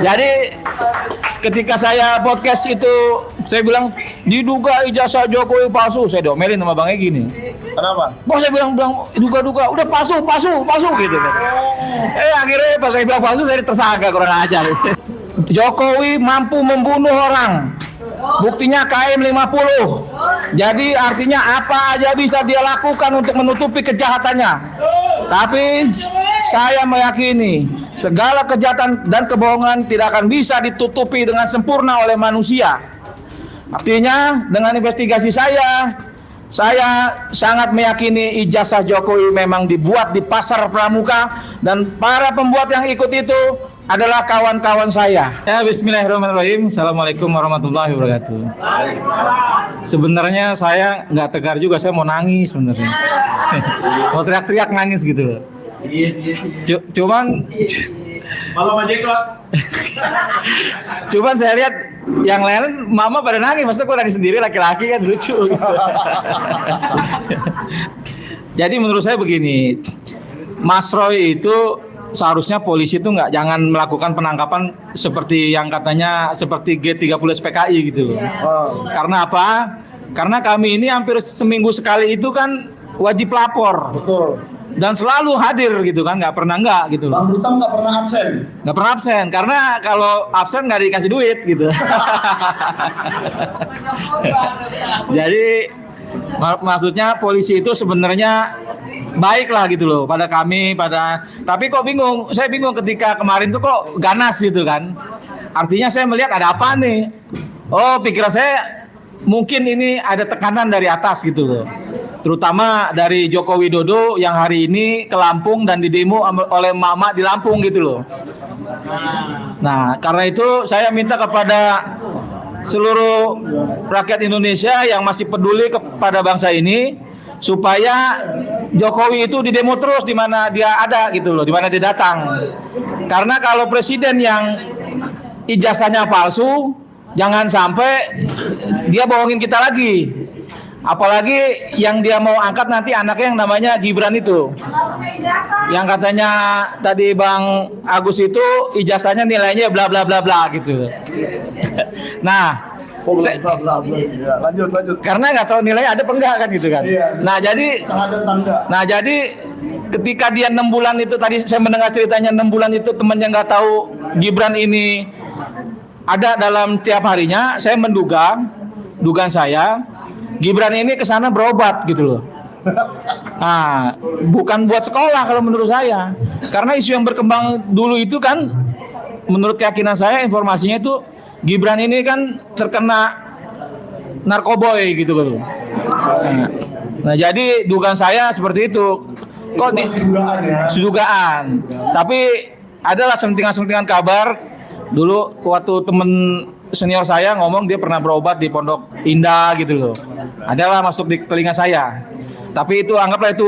Jadi ketika saya podcast itu saya bilang diduga ijazah Jokowi palsu, saya diomelin sama Bang Egy nih. Kenapa? Kok saya bilang duga-duga, udah palsu gitu kan. Akhirnya pas saya bilang palsu saya tersangka, kurang ajar. Jokowi mampu membunuh orang. Buktinya KM 50. Jadi artinya apa aja bisa dia lakukan untuk menutupi kejahatannya. Tapi saya meyakini segala kejahatan dan kebohongan tidak akan bisa ditutupi dengan sempurna oleh manusia. Artinya dengan investigasi saya sangat meyakini ijazah Jokowi memang dibuat di pasar pramuka dan para pembuat yang ikut itu adalah kawan-kawan saya. Ya, bismillahirrahmanirrahim. Assalamualaikum warahmatullahi wabarakatuh. Sebenarnya saya nggak tegar juga, saya mau nangis sebenarnya. Mau teriak-teriak nangis gitu loh. Cuman cuman saya lihat yang lain mama pada nangis, maksudnya gue nangis sendiri, laki-laki kan lucu gitu. Jadi menurut saya begini, Mas Roy itu seharusnya polisi itu jangan melakukan penangkapan seperti yang katanya seperti G30 SPKI gitu. Karena apa? Karena kami ini hampir seminggu sekali itu kan wajib lapor. Betul. Dan selalu hadir gitu kan, nggak pernah enggak gitu. Bang Rustam nggak pernah absen. Nggak pernah absen, karena kalau absen nggak dikasih duit gitu. Jadi maksudnya polisi itu sebenarnya baik lah gitu loh pada kami, tapi kok bingung, saya bingung ketika kemarin tuh kok ganas gitu kan. Artinya saya melihat ada apa nih. Oh, pikiran saya mungkin ini ada tekanan dari atas gitu loh. Terutama dari Joko Widodo yang hari ini ke Lampung dan didemo oleh emak-emak di Lampung gitu loh. Nah, karena itu saya minta kepada seluruh rakyat Indonesia yang masih peduli kepada bangsa ini supaya Jokowi itu didemo terus di mana dia ada gitu loh, di mana dia datang. Karena kalau presiden yang ijazahnya palsu, jangan sampai dia bohongin kita lagi. Apalagi yang dia mau angkat nanti anaknya yang namanya Gibran itu. Yang katanya tadi Bang Agus itu ijazahnya nilainya bla bla bla bla gitu. Nah, lanjut. Karena nggak tahu nilai ada apa enggak kan gitu kan. Iya. Nah jadi ketika dia 6 bulan itu, tadi saya mendengar ceritanya 6 bulan itu temannya nggak tahu Gibran ini ada dalam tiap harinya, saya dugaan saya Gibran ini kesana berobat gitu loh. Nah, bukan buat sekolah kalau menurut saya. Karena isu yang berkembang dulu itu kan, menurut keyakinan saya, informasinya itu Gibran ini kan terkena narkoboy gitu loh. Nah, jadi dugaan saya seperti itu. Kok dugaan. Tapi adalah sentingan-sentingan kabar dulu waktu temen senior saya ngomong dia pernah berobat di Pondok Indah gitu loh. Adalah masuk di telinga saya. Tapi itu anggaplah itu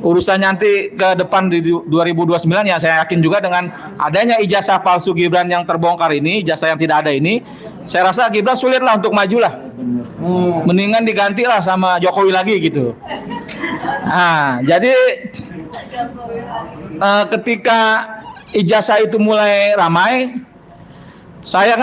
urusan nanti ke depan di 2029 ya. Saya yakin juga dengan adanya ijazah palsu Gibran yang terbongkar ini, ijazah yang tidak ada ini, saya rasa Gibran sulit lah untuk maju lah. Mendingan diganti lah sama Jokowi lagi gitu. Nah, jadi ketika ijazah itu mulai ramai, saya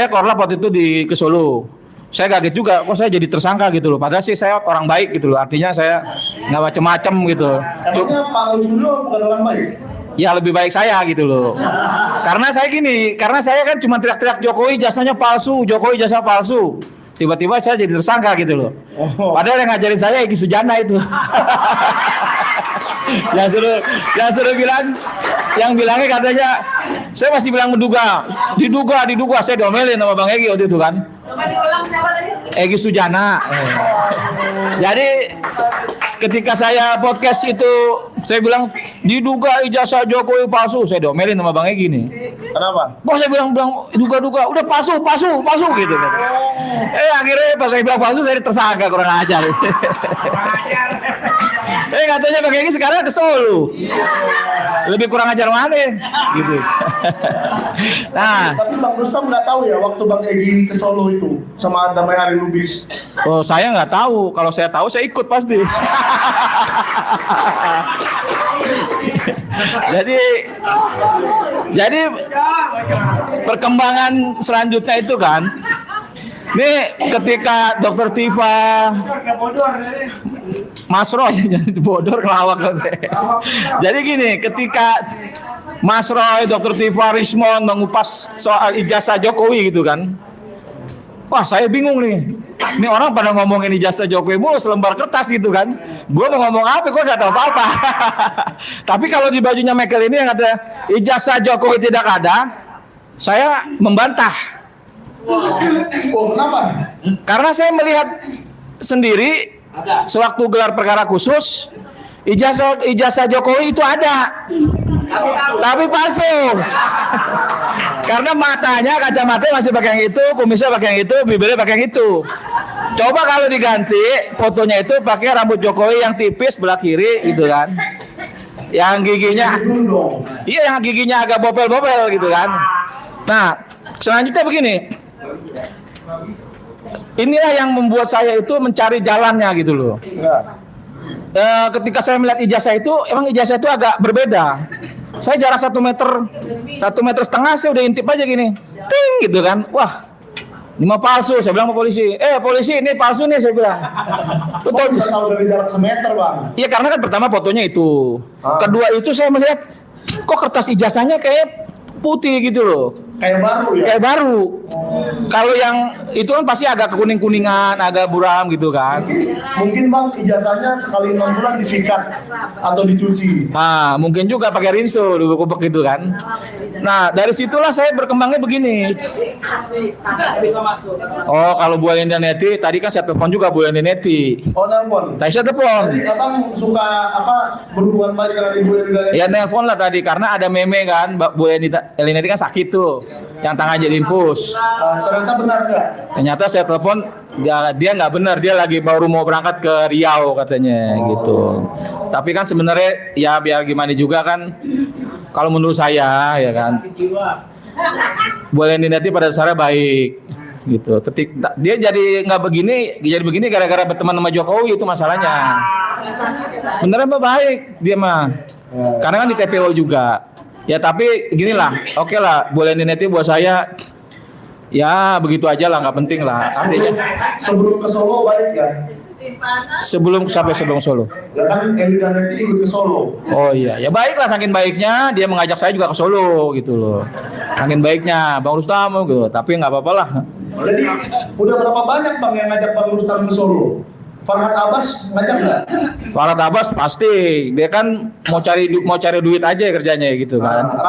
korlap waktu itu ke Solo. Saya kaget juga, kok saya jadi tersangka gitu loh. Padahal sih saya orang baik gitu loh. Artinya saya nggak macem-macem gitu. Emangnya Pak Lusuro bukan orang baik? Ya lebih baik saya gitu loh. Karena saya kan cuma teriak-teriak Jokowi jasanya palsu, Jokowi jasa palsu. Tiba-tiba saya jadi tersangka gitu loh. Padahal yang ngajarin saya Egy Sujana itu. yang suruh bilang, yang bilangnya katanya, saya masih bilang diduga, saya diomelin sama Bang Egy waktu itu kan. Coba diulang siapa tadi? Egy Sujana. Jadi ketika saya podcast itu saya bilang diduga ijazah Jokowi palsu, saya diomelin sama Bang Egy nih. Kenapa? Kok saya bilang duga-duga, udah palsu gitu kan. Akhirnya pas saya bilang palsu saya tersangka, kurang ajar. Katanya Bang Egy sekarang ke Solo. Lebih kurang ajar mana gitu. Nah, tapi Bang Rustam nggak tahu ya waktu Bang Egy ke Solo itu sama Damai Hari Lubis. Oh, saya nggak tahu. Kalau saya tahu saya ikut pasti. Jadi perkembangan selanjutnya itu kan, nih ketika Dokter Tifa, Mas Roy jadi bodor ngelawak. Jadi gini, ketika Mas Roy, Dokter Tifa, Rismond mengupas soal ijazah Jokowi gitu kan, wah saya bingung nih. Ini orang pada ngomongin ijazah Jokowi mulu selembar kertas gitu kan. Gue mau ngomong apa, gue gak tahu apa-apa. Tapi kalau di bajunya Michael ini yang ada ijazah Jokowi tidak ada, saya membantah. Oh, kenapa? Karena saya melihat sendiri sewaktu gelar perkara khusus, ijazah Jokowi itu ada. Tapi palsu. Karena matanya, kacamata masih pakai yang itu, kumisnya pakai yang itu, bibirnya pakai yang itu. Coba kalau diganti fotonya itu pakai rambut Jokowi yang tipis belah kiri gitu kan. Yang giginya iya, yang giginya agak bopel-bopel gitu kan. Nah, selanjutnya begini. Inilah yang membuat saya itu mencari jalannya gitu loh. Ketika saya melihat ijazah itu, emang ijazah itu agak berbeda. Saya jarak 1 meter setengah saya udah intip aja gini, ting gitu kan. Wah, ini mah palsu. Saya bilang sama polisi, polisi ini palsu nih, saya bilang. Betul. Bisa tahu dari jarak semeter, Bang? Iya, karena kan pertama fotonya itu. Kedua itu saya melihat kok kertas ijazahnya kayak putih gitu loh. Kayak baru ya? Kayak baru. Kalau yang itu kan pasti agak kekuning-kuningan, agak buram gitu kan. Mungkin Bang ijazahnya sekali 6 bulan disikat atau dicuci. Nah, mungkin juga pakai rinso, kubek gitu kan. Nah, dari situlah saya berkembangnya begini. Oh, kalau Bu Linda Neti, tadi kan saya telepon juga Bu Linda Neti. Oh, nelpon. Tadi saya telepon. Jadi Abang suka berhubungan baik dengan Ibu Linda Neti? Ya nelpon lah tadi, karena ada meme kan, Bu Linda Neti kan sakit tuh, yang tangan jadi impus. Ternyata benar nggak? Ternyata saya telepon, dia nggak benar, dia lagi baru mau berangkat ke Riau katanya gitu. Tapi kan sebenarnya ya biar gimana juga kan, kalau menurut saya ya kan, boleh dinati pada dasarnya baik gitu. Dia jadi nggak begini gara-gara berteman sama Jokowi, itu masalahnya. Beneran baik dia mah, karena kan di TPO juga. Ya tapi ginilah, oke lah, boleh dinati buat saya. Ya begitu aja lah, nggak penting lah artinya. Sebelum ke Solo baik ya? Sebelum Solo. Ya kan Linda Neti ikut ke Solo. Oh iya, ya baiklah, saking baiknya dia mengajak saya juga ke Solo gitu loh. Saking baiknya Bang Rustam gitu, tapi nggak apa-apa lah. Jadi udah berapa banyak Bang yang ngajak Bang Rustam ke Solo? Farhad Abbas ngajak nggak? Farhad Abbas pasti, dia kan mau cari duit aja kerjanya gitu kan.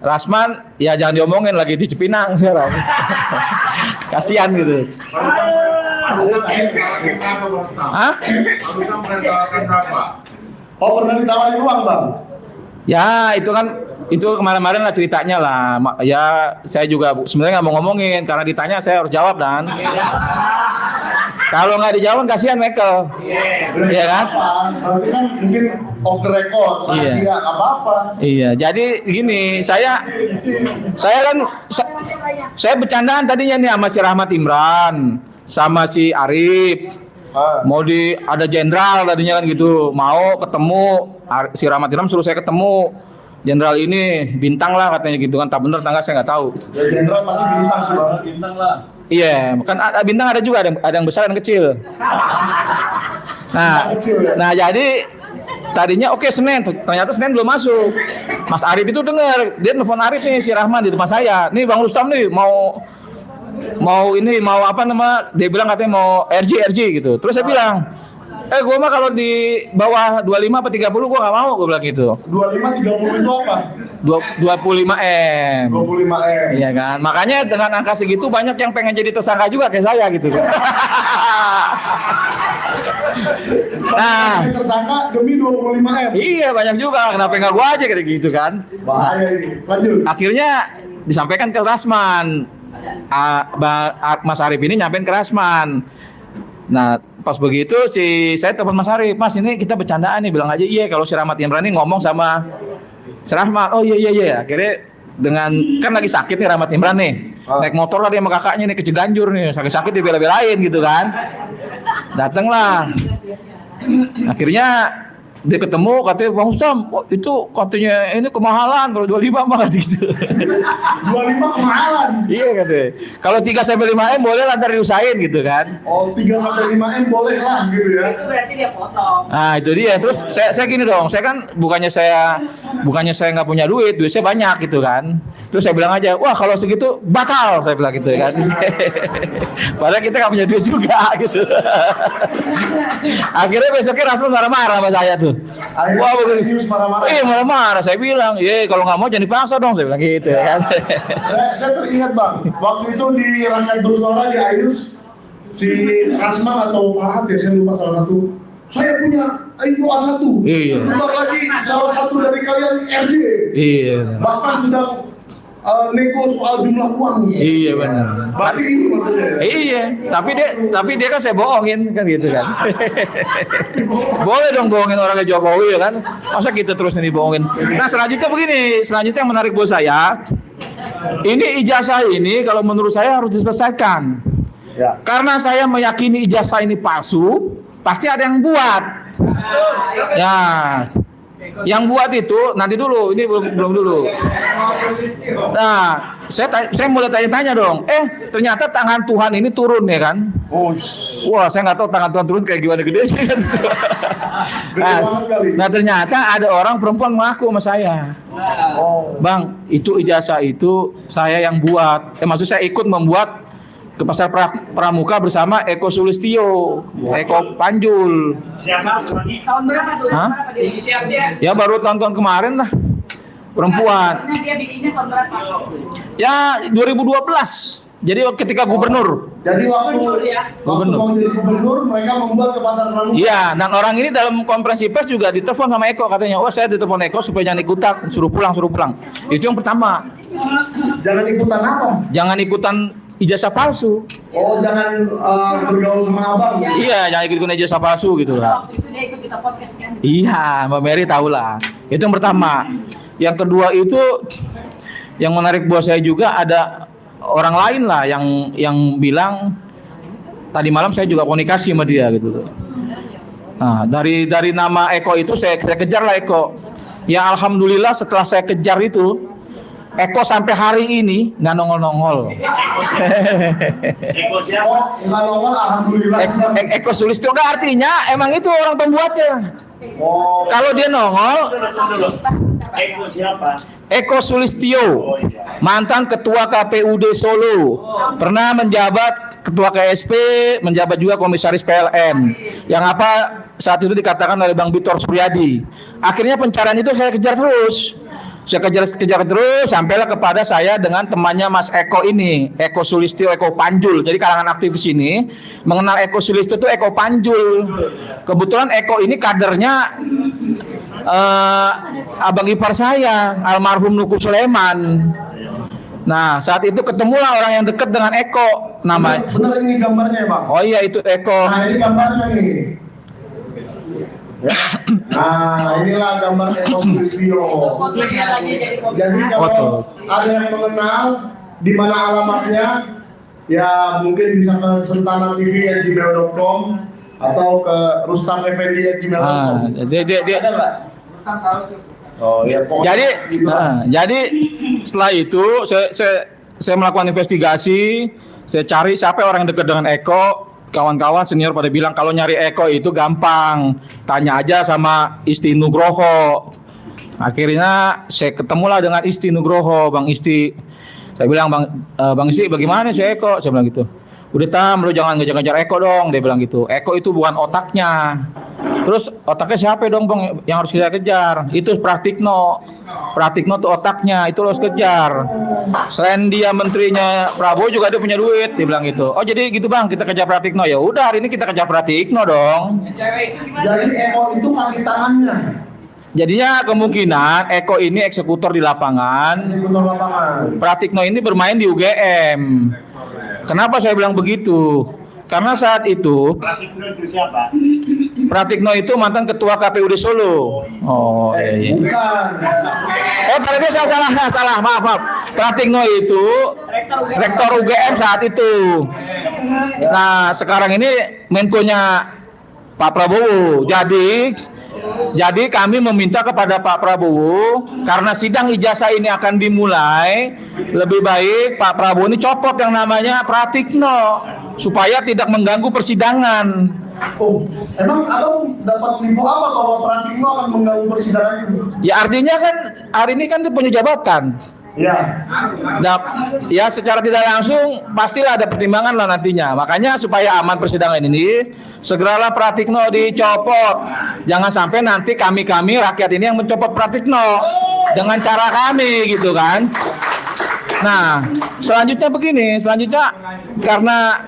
Rasman ya jangan diomongin, lagi di Cipinang sekarang. Kasihan gitu. Hah? Oh, pernah ditawarin uang Bang? Ya itu kemarin-kemarin lah ceritanya lah. Ya saya juga sebenarnya nggak mau ngomongin, karena ditanya saya harus jawab dan. Kalau nggak dijawab kasihan Michael. Iya kan? Berarti kan mungkin off the record, rahasia apa-apa. Iya, jadi gini, saya bercandaan tadinya nih sama si Rahmat Imran, sama si Arif. Mau ada jenderal tadinya kan gitu, mau ketemu si Rahmat Imran, suruh saya ketemu jenderal ini, bintang lah katanya gitu kan. Tak bener tangga saya nggak tahu. Ya jenderal pasti bintang sih Bang. Bintang lah. Iya, kan bintang ada juga, ada yang besar dan kecil. Nah jadi tadinya oke, Senin, ternyata Senin belum masuk. Mas Arif itu dengar, dia nelfon Arif nih, si Rahman di rumah saya. Nih Bang Rustam nih mau apa nama? Dia bilang katanya mau RJ gitu. Terus saya bilang, gue mah kalau di bawah 25 apa 30 gue gak mau, gue bilang gitu. 25 30 itu apa? 25M. 25M. Iya kan? Makanya dengan angka segitu banyak yang pengen jadi tersangka juga kayak saya gitu. Nah, tersangka demi 25M. Iya, banyak juga. Kenapa enggak gua aja kayak gitu kan? Bahaya ini. Lanjut. Akhirnya disampaikan ke Rasman. Mas Arif ini nyampein ke Rasman. Nah, pas begitu saya telepon Mas Arif, Mas ini kita bercandaan nih, bilang aja iya kalau si Rahmat Imran ini ngomong sama si Rahmat. Oh iya. Akhirnya dengan kan lagi sakit nih Rahmat Imran nih. Naik motor lah dia sama kakaknya nih ke Ciganjur nih, sakit-sakit dibela-belain gitu kan. Datanglah. Akhirnya Dia ketemu katanya Bang Sam, oh, itu katanya ini kemahalan kalau 25 mah gitu. 25 kemahalan. Iya katanya. Kalau 3 sampai 5 M boleh lah ntar diusahain gitu kan. Oh, 3 sampai 5 M boleh lah gitu ya. Itu berarti dia potong. Nah itu dia. Terus saya gini dong, saya kan bukannya saya nggak punya duit saya banyak gitu kan. Terus saya bilang aja, wah kalau segitu batal saya bilang gitu kan. Padahal kita nggak punya duit juga gitu. Akhirnya besoknya Rasman marah-marah sama saya tuh. Akhirnya Wah begini. News marah-marah. Marah-marah. Saya bilang, kalau nggak mau jangan dipaksa dong saya bilang gitu kan. Saya teringat Bang, waktu itu di Rakyat Bersuara di Ainus, si Rasman atau Farhad ya, saya lupa salah satu. Saya punya Indo A1. Iya. Bentar lagi salah satu dari kalian RD. Iya. Bahkan sedang nego soal jumlah uang. Iya benar. Berarti ini maksudnya. Iya, tapi dia kan saya bohongin kan gitu kan. Boleh dong bohongin orangnya Jokowi ya kan. Masa kita terus ini bohongin. Nah, selanjutnya begini, selanjutnya yang menarik buat saya. Ini ijazah ini kalau menurut saya harus diselesaikan. Ya. Karena saya meyakini ijazah ini palsu, pasti ada yang buat. Ya. Yang buat itu nanti dulu, ini belum dulu. Nah, saya mulai tanya-tanya dong. Ternyata tangan Tuhan ini turun ya kan? Oh, Wah, saya nggak tahu tangan Tuhan turun kayak gimana gede sih kan. Nah, ternyata ada orang perempuan mengaku sama saya. oh. Bang, itu ijazah itu saya yang buat. Maksud saya ikut membuat ke pasar Pramuka bersama Eko Sulistyo, Eko Panjul. Tahun berapa tuh? Hah? Siap-siap. Ya baru tahun-tahun kemarin lah. Perempuan. Dia bikinnya tahun berapa? Ya 2012. Jadi ketika gubernur. Jadi waktu Gubernur. mau jadi gubernur, mereka membuat ke pasar Pramuka. Iya, dan orang ini dalam konferensi pers juga ditelepon sama Eko katanya, "Oh, saya ditelepon Eko supaya jangan ikutan, suruh pulang." Itu yang pertama. Jangan ikutan apa? Jangan ikutan ijazah palsu. Oh, jangan bergaul sama abang. Iya, jangan ikut ijazah palsu gitu lah. Waktu itu dia ikut kita podcast kan. Iya, Mbak Mary tahu lah. Itu yang pertama. Yang kedua itu yang menarik buat saya juga ada orang lain lah yang bilang tadi malam saya juga komunikasi sama dia gitu. Nah, dari nama Eko itu saya kejar lah Eko. Ya alhamdulillah setelah saya kejar itu Eko sampai hari ini nggak nongol-nongol. Eko siapa? Nggak nongol, alhamdulillah. Eko Sulistyo nggak artinya emang itu orang pembuatnya. Oh. Kalau dia nongol, Eko siapa? Eko Sulistyo, mantan ketua KPUD Solo, pernah menjabat ketua KSP, menjabat juga komisaris PLN, yang apa saat itu dikatakan oleh Bang Bitor Suryadi. Akhirnya pencarian itu saya kejar terus. Saya kejar terus sampailah kepada saya dengan temannya Mas Eko ini, Eko Sulistyo, Eko Panjul. Jadi kalangan aktivis ini mengenal Eko Sulistyo itu Eko Panjul. Kebetulan Eko ini kadernya abang ipar saya, almarhum Nuku Sulaiman. Nah, saat itu ketemulah orang yang dekat dengan Eko, namanya. Benar ini gambarnya ya, Bang? Oh iya, itu Eko. Nah, ini gambarnya nih. Nah, inilah gambar Eko Sulistyo. Podcastnya lagi jadi podcast. Jadi kalau Foto. ada yang mengenal di mana alamatnya, ya mungkin bisa ke sentana.tv@gmail.com atau ke rustameffendi@gmail.com. Dia Ada nggak? Oh iya. jadi setelah itu saya melakukan investigasi, saya cari siapa orang yang dekat dengan Eko. Kawan-kawan senior pada bilang kalau nyari Eko itu gampang, tanya aja sama Isti Nugroho. Akhirnya saya ketemulah dengan Isti Nugroho, Bang Isti. Saya bilang Bang Isti bagaimana sih Eko? Saya bilang gitu. Udah Tam, lu jangan ngejar-ngejar Eko dong, dia bilang gitu. Eko itu bukan otaknya. Terus otaknya siapa dong Bang yang harus kita kejar? Itu Pratikno. Pratikno tuh otaknya, itu lo harus kejar. Selain dia menterinya Prabowo juga dia punya duit, dia bilang gitu. Oh jadi gitu Bang, kita kejar Pratikno. Ya udah hari ini kita kejar Pratikno dong. Jadi Eko itu kaki tangannya. Jadinya kemungkinan Eko ini eksekutor di lapangan. Eksekutor lapangan. Pratikno ini bermain di UGM. Kenapa saya bilang begitu? Karena saat itu Pratikno itu siapa? Pratikno itu mantan ketua KPUD Solo. Oh iya. Bukan. Berarti saya salah. Maaf. Pratikno itu rektor UGM saat itu. Nah, sekarang ini Menko-nya Pak Prabowo. Jadi Jadi kami meminta kepada Pak Prabowo, karena sidang ijazah ini akan dimulai, lebih baik Pak Prabowo ini copot yang namanya Pratikno supaya tidak mengganggu persidangan. Oh, emang abang dapat info apa bahwa Pratikno akan mengganggu persidangan itu? Ya artinya kan hari ini kan dia punya jabatan. Ya. Nah, ya secara tidak langsung pastilah ada pertimbangan lah nantinya. Makanya supaya aman persidangan ini, segeralah Pratikno dicopot. Jangan sampai nanti kami rakyat ini yang mencopot Pratikno dengan cara kami gitu kan. Nah, selanjutnya begini, karena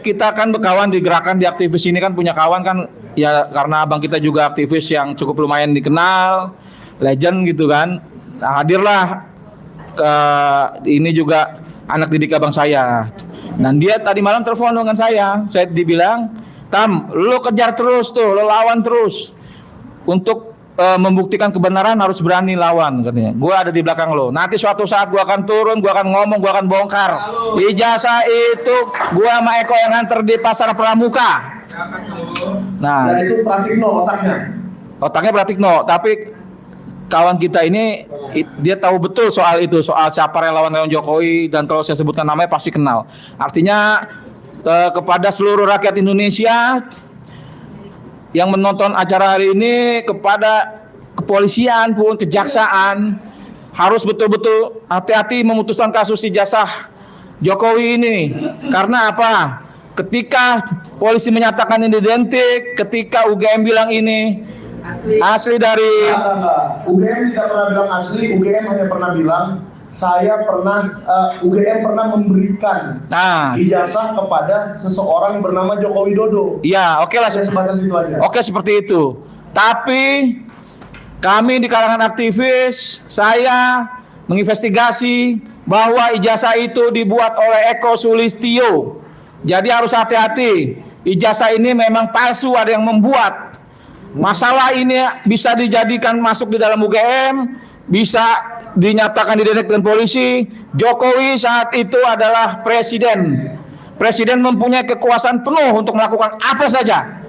kita kan berkawan di gerakan di aktivis ini kan punya kawan kan ya, karena abang kita juga aktivis yang cukup lumayan dikenal, legend gitu kan. Nah, hadirlah ini juga anak didik abang saya. Dan dia tadi malam telepon dengan saya dibilang, "Tam, lu kejar terus tuh, lu lawan terus. Untuk membuktikan kebenaran harus berani lawan," katanya. "Gua ada di belakang lo. Nanti suatu saat gua akan turun, gua akan ngomong, gua akan bongkar. Ijazah itu gua sama Eko yang nganter di Pasar Pramuka." Nah, itu Pratikno otaknya Pratikno, tapi kawan kita ini dia tahu betul soal itu, soal siapa relawan Jokowi, dan kalau saya sebutkan namanya pasti kenal. Artinya kepada seluruh rakyat Indonesia yang menonton acara hari ini, kepada kepolisian pun, kejaksaan, harus betul-betul hati-hati memutuskan kasus ijazah Jokowi ini. Karena apa? Ketika polisi menyatakan ini identik, ketika UGM bilang ini asli dari UGM tidak pernah bilang asli. UGM hanya pernah bilang UGM pernah memberikan ijazah kepada seseorang bernama Joko Widodo. Ya, oke lah, sebatas itu aja. Oke, seperti itu. Tapi kami di kalangan aktivis, saya menginvestigasi bahwa ijazah itu dibuat oleh Eko Sulistyo. Jadi harus hati-hati. Ijazah ini memang palsu, ada yang membuat. Masalah ini bisa dijadikan masuk di dalam UGM, bisa dinyatakan didetek dengan polisi. Jokowi saat itu adalah presiden. Presiden mempunyai kekuasaan penuh untuk melakukan apa saja.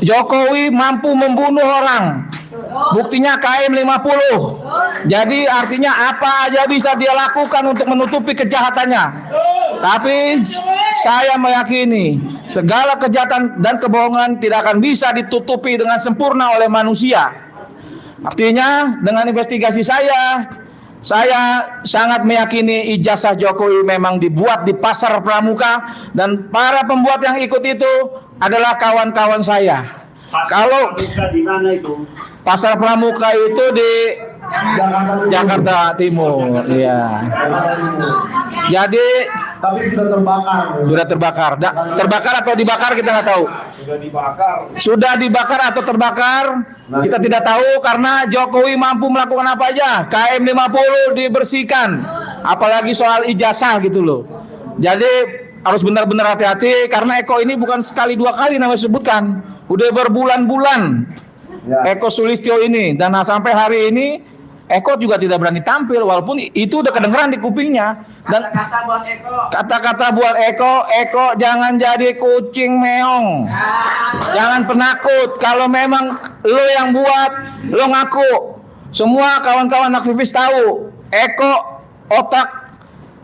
Jokowi mampu membunuh orang. Buktinya KM 50. Jadi artinya apa aja bisa dia lakukan untuk menutupi kejahatannya. Tapi saya meyakini segala kejahatan dan kebohongan tidak akan bisa ditutupi dengan sempurna oleh manusia. Artinya dengan investigasi saya sangat meyakini ijazah Jokowi memang dibuat di Pasar Pramuka, dan para pembuat yang ikut itu adalah kawan-kawan saya. Kalau di mana itu? Pasar Pramuka itu di Jakarta Timur, iya. Jadi tapi sudah terbakar. Terbakar atau dibakar kita nggak tahu. Sudah dibakar atau terbakar kita tidak tahu, karena Jokowi mampu melakukan apa aja. KM 50 dibersihkan, apalagi soal ijazah gitu loh. Jadi harus benar-benar hati-hati, karena Eko ini bukan sekali dua kali namanya sebutkan, udah berbulan-bulan Eko Sulistyo ini, dan sampai hari ini Eko juga tidak berani tampil, walaupun itu udah kedengeran di kupingnya. Dan kata-kata buat Eko jangan jadi kucing meong, jangan penakut. Kalau memang lo yang buat, lo ngaku. Semua kawan-kawan aktivis tahu Eko otak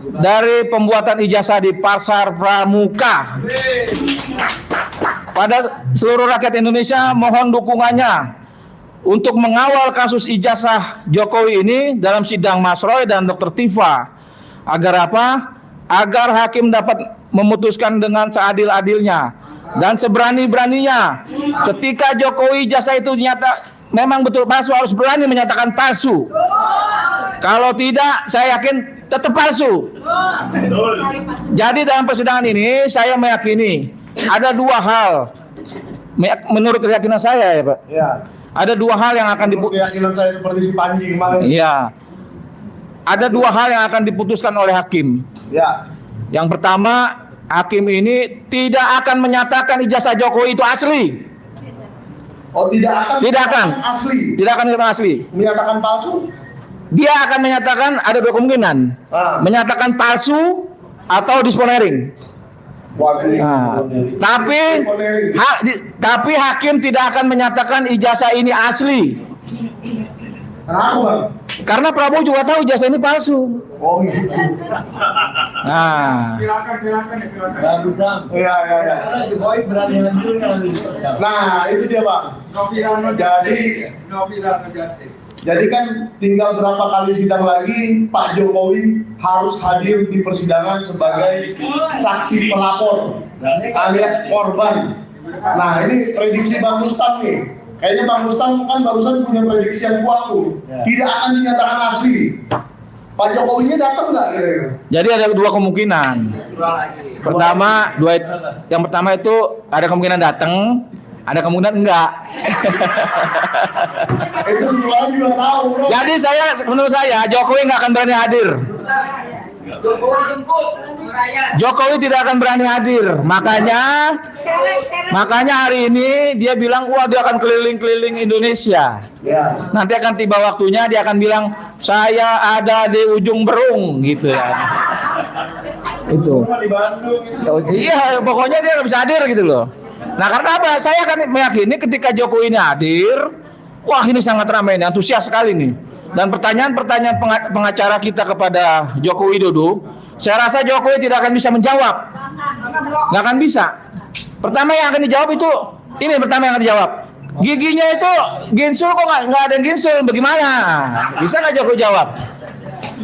dari pembuatan ijazah di Pasar Pramuka. Pada seluruh rakyat Indonesia, mohon dukungannya untuk mengawal kasus ijazah Jokowi ini dalam sidang Mas Roy dan Dr. Tifa. Agar apa? Agar hakim dapat memutuskan dengan seadil-adilnya dan seberani-beraninya. Ketika Jokowi ijazah itu ternyata memang betul palsu, harus berani menyatakan palsu. Kalau tidak, saya yakin tetap palsu. Jadi dalam persidangan ini saya meyakini ada dua hal. Menurut keyakinan saya ya Pak. Ya. Ada dua hal yang akan keyakinan saya seperti si Panji kemarin. Iya. Ada dua hal yang akan diputuskan oleh hakim. Ya. Yang pertama, hakim ini tidak akan menyatakan ijazah Jokowi itu asli. Oh, tidak akan asli. Tidak akan menyatakan asli. Menyatakan palsu? Dia akan menyatakan ada dua kemungkinan. Menyatakan palsu atau disponeering. Waduh. Nah, tapi hakim tidak akan menyatakan ijazah ini asli. Kenapa bang? Karena Prabowo juga tahu ijazah ini palsu. Oh gitu. Nah, Bagus Sam. Iya. Karena Jokowi berani hancur kan. Nah itu dia bang. Jadi kan tinggal berapa kali sidang lagi Pak Jokowi harus hadir di persidangan sebagai saksi pelapor alias korban. Nah ini prediksi Bang Rustam nih. Kayaknya Bang Rustam kan barusan punya prediksi yang kuat tuh. Tidak akan dinyatakan asli. Pak Jokowinya datang nggak kira-kira? jadi ada dua kemungkinan. Yang pertama itu ada kemungkinan datang, ada kemungkinan enggak. Itu semua juga tahu bro. Jadi menurut saya Jokowi nggak akan berani hadir. Jokowi tidak akan berani hadir. Makanya hari ini dia bilang, wah dia akan keliling-keliling Indonesia. Ya. Nanti akan tiba waktunya dia akan bilang, saya ada di ujung Berung gitu ya. Itu. Iya, pokoknya dia nggak bisa hadir gitu loh. Nah karena apa? Saya akan meyakini ketika Jokowi ini hadir, wah ini sangat ramai, ini antusias sekali nih. Dan pertanyaan-pertanyaan pengacara kita kepada Joko Widodo, saya rasa Jokowi tidak akan bisa menjawab. Nggak akan bisa. Pertama yang akan dijawab itu, ini pertama yang akan dijawab. Giginya itu ginsul kok nggak ada yang ginsul, bagaimana? Bisa nggak Jokowi jawab?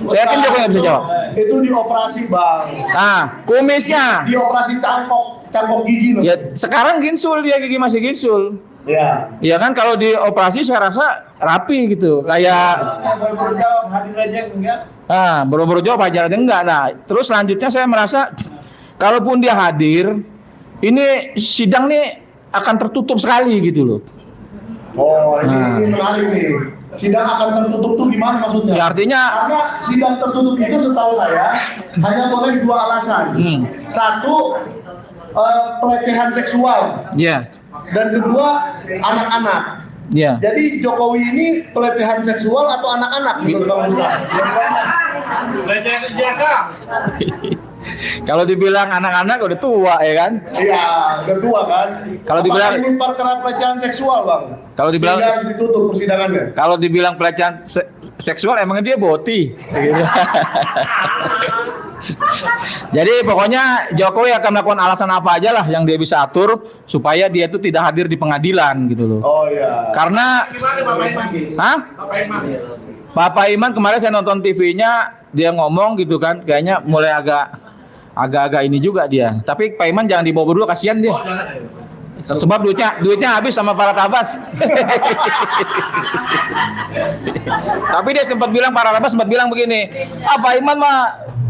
Saya yakin Jokowi nggak bisa jawab. Itu dioperasi bang. Nah, kumisnya. Dioperasi cangkok gigi loh. Ya sekarang ginsul dia, gigi masih ginsul. Ya. Iya kan kalau dioperasi saya rasa rapi gitu. Kayak Baru jawab hadir aja enggak. boro-boro jawab aja ada enggak. Nah, terus selanjutnya saya merasa kalaupun dia hadir, ini sidang nih akan tertutup sekali gitu loh. Oh, ini menarik nih. Sidang akan tertutup tuh gimana maksudnya? Ya, artinya karena sidang tertutup itu setahu saya hanya boleh dua alasan. Satu, pelecehan seksual. ya. Dan kedua, anak-anak. Ya. Jadi Jokowi ini pelecehan seksual atau anak-anak menurut Bang Rustam? Pelecehan ijazah. Kalau dibilang anak-anak udah tua ya kan? Iya, udah tua kan. Kalau dibilang- Apakah ini perkara pelecehan seksual bang? Kalau dibilang- sehingga harus ditutup persidangannya. Kalau dibilang pelecehan seksual emangnya dia boti. Gitu. Jadi pokoknya Jokowi akan melakukan alasan apa aja lah yang dia bisa atur supaya dia itu tidak hadir di pengadilan gitu loh. Oh iya. Karena Bapak Iman kemarin saya nonton TV-nya dia ngomong gitu kan, kayaknya mulai agak-agak ini juga dia. Tapi Pak Iman jangan dibawa dulu, kasihan dia. Sebab duitnya habis sama para tabas. Tapi dia sempat bilang, para tabas sempat bilang begini,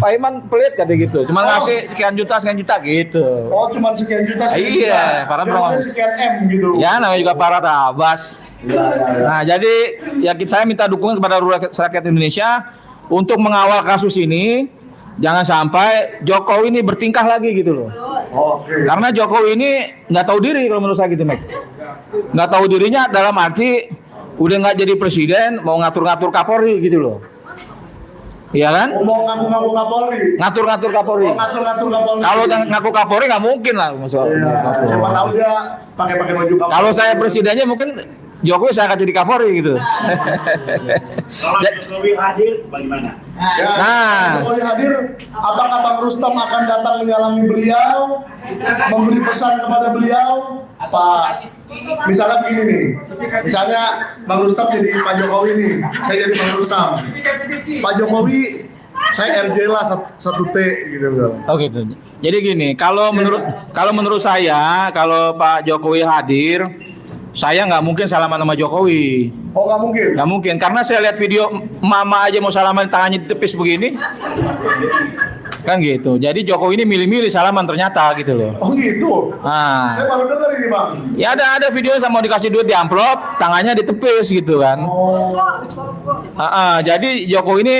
Pak Iman pelit kata gitu. Cuma ngasih sekian juta gitu. Oh, cuma sekian juta. Iya, para Dia sekian M gitu. Ya namanya juga para tabas. Ya. Nah, jadi saya minta dukungan kepada rakyat Indonesia untuk mengawal kasus ini. Jangan sampai Jokowi ini bertingkah lagi gitu loh. Oke. Karena Jokowi ini nggak tahu diri kalau menurut saya gitu, Mek. Nggak tahu dirinya dalam arti udah nggak jadi presiden, mau ngatur-ngatur Kapolri gitu loh. Iya kan? Mau ngaku-ngaku Kapolri. Ngatur-ngatur Kapolri. Ngatur-ngatur Kapolri. Kalau ngaku Kapolri nggak mungkin lah. Iya, siapa tahu dia pakai baju Kapolri. Kalau saya presidennya mungkin Jokowi saya akan jadi Kapolri gitu. Kalau Jokowi hadir, bagaimana? Ya, Nah. Jokowi hadir, apakah Bang Rustam akan datang menyalami beliau, memberi pesan kepada beliau, Pak? Misalnya begini nih, misalnya Bang Rustam jadi Pak Jokowi nih, saya jadi Bang Rustam. Pak Jokowi, saya RJ lah satu T gitu loh. Oh gitu. Jadi gini, kalau menurut saya, kalau Pak Jokowi hadir, saya nggak mungkin salaman sama Jokowi. Oh nggak mungkin? Nggak mungkin, karena saya lihat video mama aja mau salaman tangannya ditepis begini. Kan gitu. Jadi Jokowi ini milih-milih salaman ternyata gitu loh. Oh gitu? Nah, Saya baru dengar ini Bang. ya ada video sama mau dikasih duit di amplop, tangannya ditepis gitu kan. Oh, Jadi Jokowi ini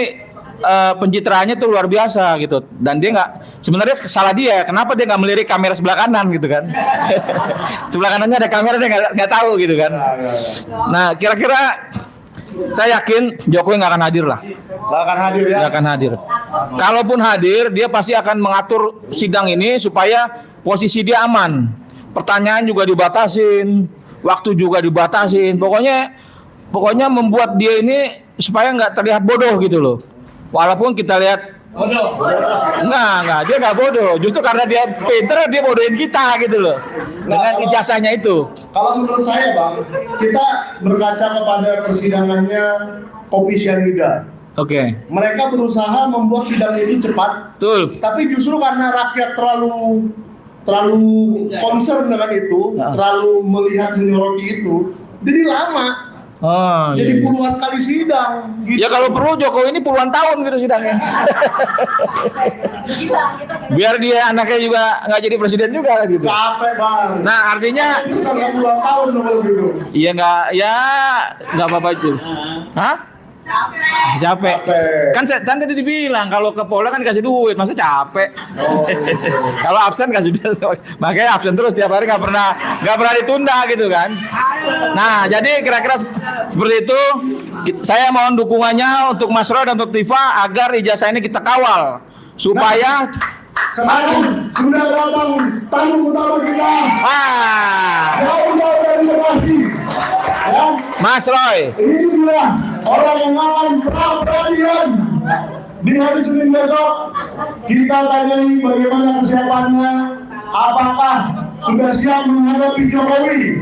pencitraannya tuh luar biasa gitu, dan dia nggak, sebenarnya salah dia, kenapa dia nggak melirik kamera sebelah kanan gitu kan. Sebelah kanannya ada kamera, dia nggak tahu gitu kan. ya. Nah kira-kira saya yakin Jokowi nggak akan hadir lah. Nggak akan hadir ya? Nggak akan hadir. Kalaupun hadir, dia pasti akan mengatur sidang ini supaya posisi dia aman. Pertanyaan juga dibatasin, waktu juga dibatasin. Pokoknya membuat dia ini supaya nggak terlihat bodoh gitu loh. Walaupun kita lihat enggak, dia nggak bodoh. Justru karena dia pinter, dia bodohin kita gitu loh. Dengan ijazahnya itu. Kalau menurut saya Bang, kita berkaca kepada persidangannya Kopi Cyanida. Oke. Mereka berusaha membuat sidang ini cepat, Betul. tapi justru karena rakyat terlalu concern dengan itu, terlalu melihat seniority itu, jadi lama. Oh, Jadi iya. puluhan kali sidang. Gitu. Ya kalau perlu Jokowi ini puluhan tahun gitu sidangnya. Biar dia anaknya juga nggak jadi presiden juga gitu. Capek Bang. Nah artinya, Ini sampai puluhan tahun dong kalau gitu. iya nggak apa-apa itu. Hah? Capek. Kan tadi dibilang kalau ke Polda kan dikasih duit, masa capek. Oh. Kalau absen kasih duit, makanya absen terus tiap hari nggak pernah ditunda gitu kan. Nah jadi kira-kira seperti itu. Saya mohon dukungannya untuk Mas Roy dan untuk Tifa agar ijazah ini kita kawal supaya Sekarang sudah datang tamu utama kita. Jauh-jauh dari Bekasi. Ya, Mas Roy. ini dia orang yang akan pra-peradilan di hari Senin besok. Kita tanyai bagaimana kesiapannya, apakah sudah siap menghadapi Jokowi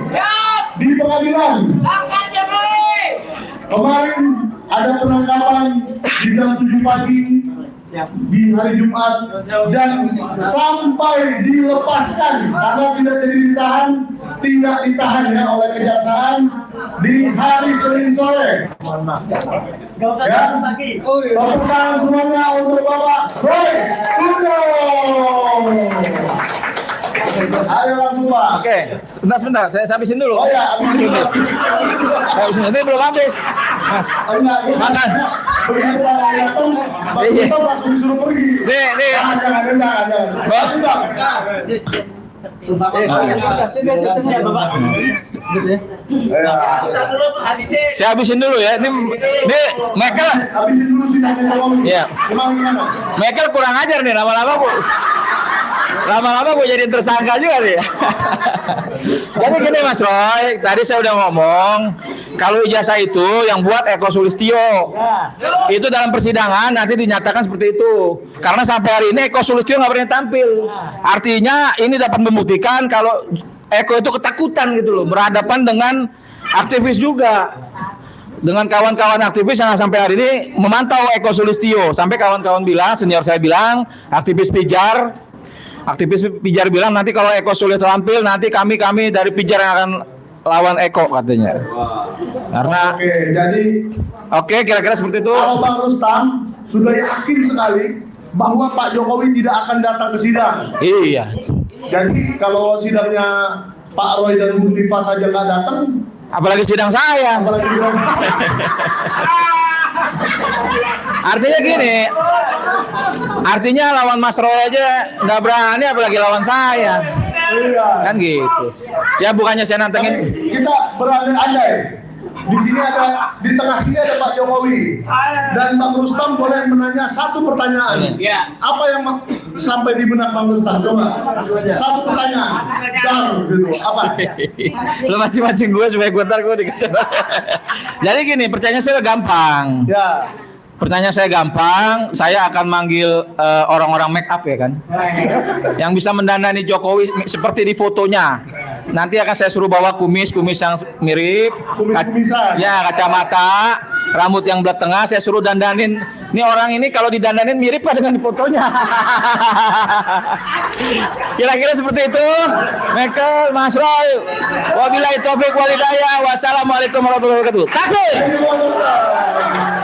di pengadilan. Kemarin ada penangkapan di jam 7 pagi di hari Jumat dan sampai dilepaskan karena tidak ditahan ya oleh kejaksaan di hari Senin sore. Ya, tepuk tangan semuanya untuk Bapak Roy Suryo. Ayo langsung Pak. Oke, sebentar, saya habisin dulu. Oh ya, abis itu. Saya habisin, ini belum habis. Mas. Enggak, Makan. begitu Pak datang, Pak Iya. Suryo langsung disuruh pergi. Nih. Jangan. Ya. Saya habisin dulu ya. Ini Michael. Habisin dulu sidangnya Jokowi. Iya. Gimana? Michael kurang ajar nih lama-lama gue jadi tersangka juga nih. Jadi gini Mas Roy, tadi saya udah ngomong kalau ijazah itu yang buat Eko Sulistyo. Itu dalam persidangan nanti dinyatakan seperti itu. Karena sampai hari ini Eko Sulistyo nggak pernah tampil. Artinya ini dapat membuktikan kalau Eko itu ketakutan gitu loh, berhadapan dengan aktivis juga. Dengan kawan-kawan aktivis yang sampai hari ini memantau Eko Sulistyo. Sampai kawan-kawan bilang, senior saya bilang, aktivis Pijar bilang nanti kalau Eko Sulistyo tampil, nanti kami dari Pijar yang akan lawan Eko katanya. Karena Oke, jadi oke, kira-kira seperti itu. kalau Bang Rustam sudah yakin sekali bahwa Pak Jokowi tidak akan datang ke sidang. Iya. Jadi kalau sidangnya Pak Roy dan Bu Tifa saja nggak datang, Apalagi sidang saya. apalagi sidang Artinya gini. Artinya lawan Mas Roy aja nggak berani, apalagi lawan saya. iya. Kan gitu. Ya bukannya saya Tapi nantengin. kita berandai-andai. Di sini ada, di tengah sini ada Pak Jokowi dan Bang Rustam boleh menanya satu pertanyaan. Apa yang sampai di benak Bang Rustam? Coba satu pertanyaan. Dar, gitu. Apa? Lo mancing-mancing gue supaya gue ntar gue dikejar. Jadi gini, pertanyaan saya gampang. Ya. Pertanyaan saya gampang. Saya akan manggil orang-orang make up ya kan, yang bisa mendandani Jokowi seperti di fotonya. Nanti akan saya suruh bawa kumis yang mirip, Kumis-kumisan. ya kacamata, rambut yang belah tengah. Saya suruh dandanin. Ini orang ini kalau didandanin mirip kan dengan di fotonya. Kira-kira seperti itu. Michael, Mas Roy. Wabillahi taufik walhidayah. Wassalamualaikum warahmatullahi wabarakatuh. Takbir. Ini Bang Rustam.